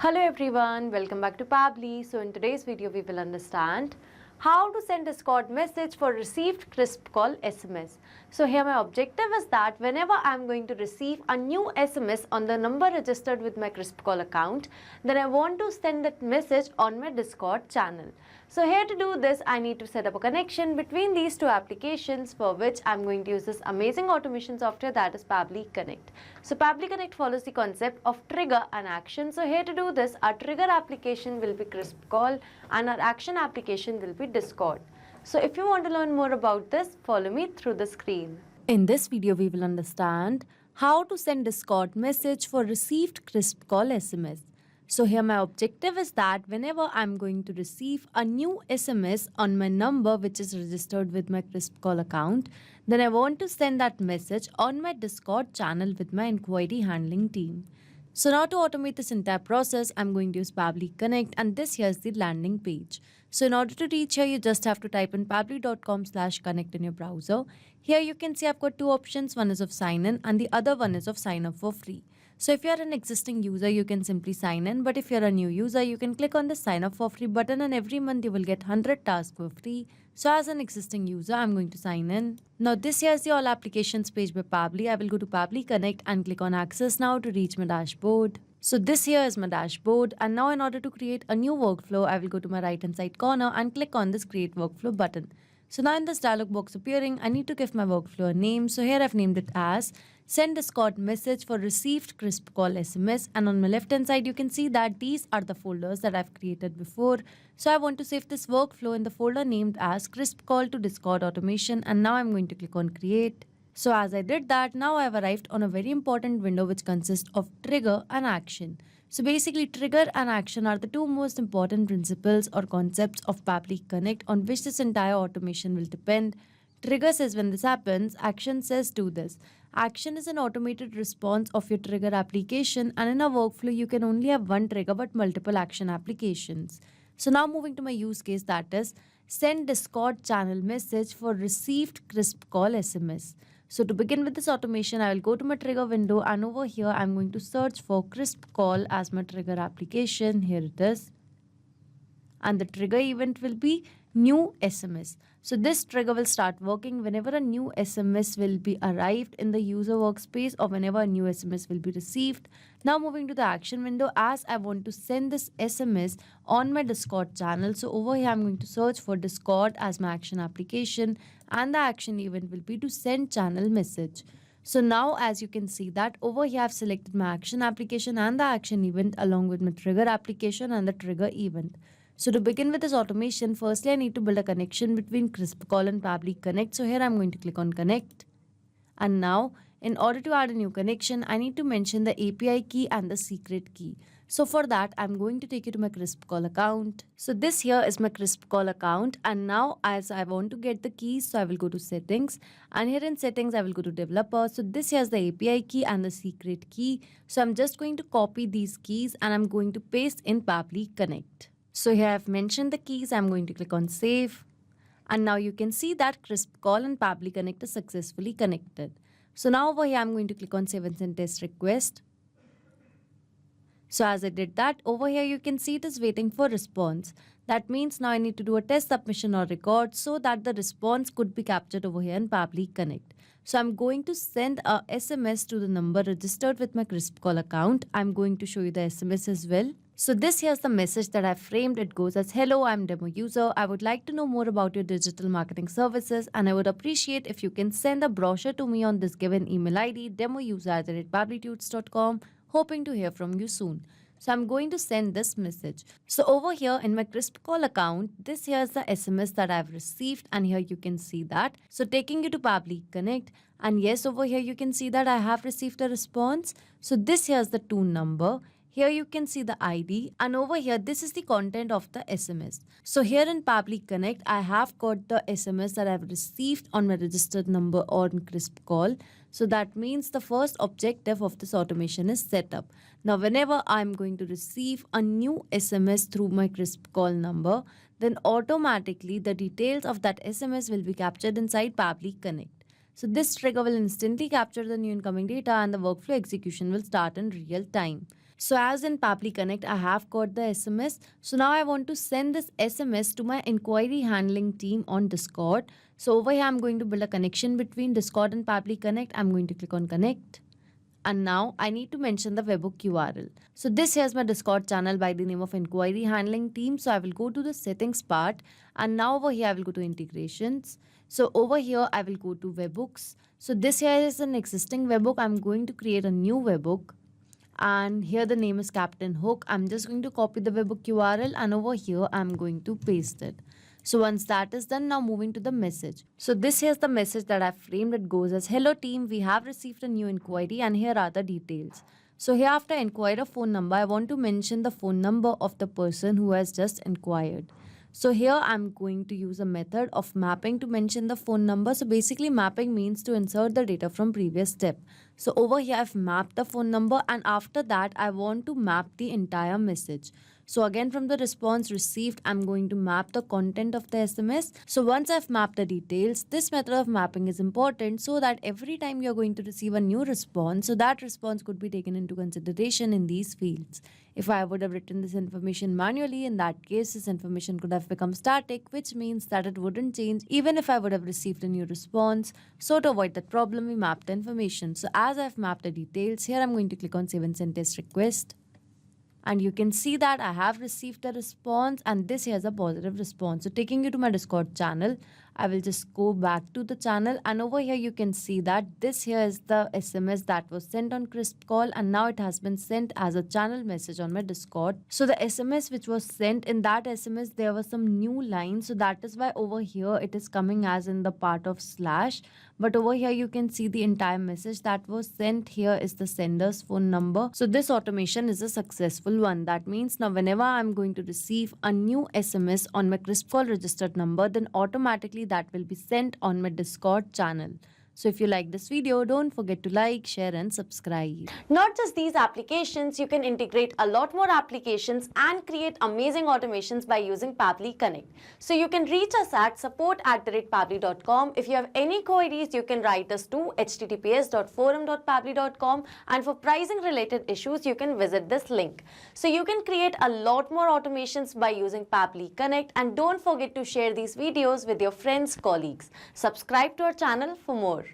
Hello everyone, welcome back to Pabbly. So in today's video we will understand how to send Discord message for received KrispCall SMS. So here my objective is that whenever I am going to receive a new SMS on the number registered with my KrispCall account, then I want to send that message on my Discord channel. So here to do this, I need to set up a connection between these two applications, for which I'm going to use this amazing automation software, that is Pabbly Connect. So Pabbly Connect follows the concept of trigger and action. So here to do this, our trigger application will be KrispCall and our action application will be Discord. So if you want to learn more about this, follow me through the screen. In this video, we will understand how to send Discord message for received KrispCall SMS. So here my objective is that whenever I'm going to receive a new SMS on my number which is registered with my KrispCall account, then I want to send that message on my Discord channel with my inquiry handling team. So now to automate this entire process, I'm going to use Pabbly Connect, and this here is the landing page. So in order to reach here, you just have to type in pabbly.com/connect in your browser. Here you can see I've got two options. One is of sign in and the other one is of sign up for free. So if you're an existing user, you can simply sign in. But if you're a new user, you can click on the sign up for free button, and every month you will get 100 tasks for free. So as an existing user, I'm going to sign in. Now this here is the all applications page by Pabbly. I will go to Pabbly Connect and click on access now to reach my dashboard. So this here is my dashboard, and now in order to create a new workflow, I will go to my right hand side corner and click on this create workflow button. So now in this dialog box appearing, I need to give my workflow a name. So here I've named it as send Discord message for received KrispCall SMS, and on my left hand side you can see that these are the folders that I've created before. So I want to save this workflow in the folder named as KrispCall to Discord automation, and now I'm going to click on create. So as I did that, now I've arrived on a very important window which consists of trigger and action. So basically trigger and action are the two most important principles or concepts of Pabbly Connect on which this entire automation will depend. Trigger says when this happens, action says do this. Action is an automated response of your trigger application, and in a workflow you can only have one trigger but multiple action applications. So now moving to my use case, that is send Discord channel message for received KrispCall SMS. So to begin with this automation, I will go to my trigger window, and over here I'm going to search for KrispCall as my trigger application. Here it is. And the trigger event will be new SMS. So this trigger will start working whenever a new SMS will be arrived in the user workspace or whenever a new SMS will be received. Now moving to the action window, as I want to send this SMS on my Discord channel. So over here I'm going to search for Discord as my action application, and the action event will be to send channel message. So now as you can see that over here I've selected my action application and the action event along with my trigger application and the trigger event. So to begin with this automation, firstly I need to build a connection between KrispCall and Pabbly Connect. So here I'm going to click on connect. And now in order to add a new connection, I need to mention the API key and the secret key. So for that, I'm going to take you to my KrispCall account. So this here is my KrispCall account, and now as I want to get the keys, so I will go to settings, and here in settings I will go to developer. So this here is the API key and the secret key. So I'm just going to copy these keys and I'm going to paste in Pabbly Connect. So here I've mentioned the keys. I'm going to click on save. And now you can see that KrispCall and Pabbly Connect is successfully connected. So now over here I'm going to click on save and send test request. So as I did that, over here you can see it is waiting for response. That means now I need to do a test submission or record so that the response could be captured over here in Pabbly Connect. So I'm going to send a SMS to the number registered with my KrispCall account. I'm going to show you the SMS as well. So this here's the message that I've framed. It goes as, hello, I'm demo user. I would like to know more about your digital marketing services, and I would appreciate if you can send a brochure to me on this given email ID, demouser@pabblytudes.com. Hoping to hear from you soon. So I'm going to send this message. So over here in my KrispCall account, this here is the SMS that I've received, and here you can see that. So taking you to Pabbly Connect, and yes, over here you can see that I have received a response. So this here is the tune number. Here you can see the ID, and over here this is the content of the SMS. So here in Pabbly Connect, I have got the SMS that I've received on my registered number on KrispCall. So that means the first objective of this automation is set up. Now whenever I'm going to receive a new SMS through my KrispCall number, then automatically the details of that SMS will be captured inside Pabbly Connect. So this trigger will instantly capture the new incoming data, and the workflow execution will start in real time. So as in Pabbly Connect, I have got the SMS. So now I want to send this SMS to my inquiry handling team on Discord. So over here, I'm going to build a connection between Discord and Pabbly Connect. I'm going to click on connect. And now I need to mention the webhook URL. So this here's my Discord channel by the name of inquiry handling team. So I will go to the settings part, and now over here I will go to integrations. So over here I will go to webhooks. So this here is an existing webhook. I'm going to create a new webhook. And here the name is Captain Hook. I'm just going to copy the webhook URL, and over here I'm going to paste it. So once that is done, now moving to the message. So this here's the message that I've framed. It goes as, hello team, we have received a new inquiry and here are the details. So here after inquire phone number, I want to mention the phone number of the person who has just inquired. So here I'm going to use a method of mapping to mention the phone number. So basically mapping means to insert the data from previous step. So over here I've mapped the phone number, and after that I want to map the entire message. So again from the response received, I'm going to map the content of the SMS. So once I've mapped the details, this method of mapping is important so that every time you're going to receive a new response, so that response could be taken into consideration in these fields. If I would have written this information manually, in that case, this information could have become static, which means that it wouldn't change even if I would have received a new response. So to avoid that problem, we mapped the information. So as I've mapped the details, here I'm going to click on save and send test request. And you can see that I have received a response, and this here is a positive response. So taking you to my Discord channel, I will just go back to the channel, and over here you can see that this here is the SMS that was sent on KrispCall, and now it has been sent as a channel message on my Discord. So the SMS which was sent, in that SMS there were some new lines, so that is why over here it is coming as in the part of slash. But over here you can see the entire message that was sent. Here is the sender's phone number. So this automation is a successful one. That means now whenever I'm going to receive a new SMS on my KrispCall registered number, then automatically that will be sent on my Discord channel. So if you like this video, don't forget to like, share and subscribe. Not just these applications, you can integrate a lot more applications and create amazing automations by using Pabbly Connect. So you can reach us at support@pabbly.com. If you have any queries, you can write us to https://forum.pabbly.com, and for pricing related issues, you can visit this link. So you can create a lot more automations by using Pabbly Connect, and don't forget to share these videos with your friends, colleagues. Subscribe to our channel for more.